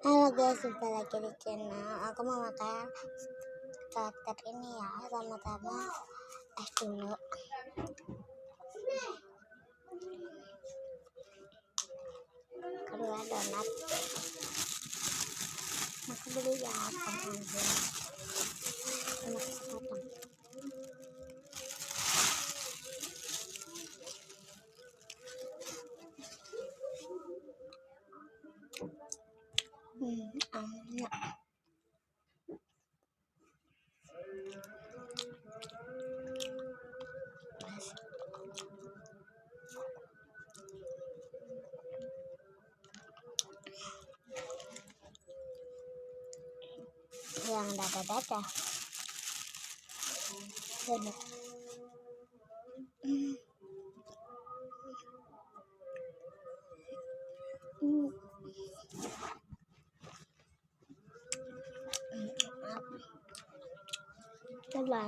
Halo guys, jumpa lagi di channel. Aku mau makan karakter ini ya. Sama-sama dulu. Kedua donat. Aku beli ya, potong aja. Enak sepotong. Enak. Yang dada-dada. Enak. Coba.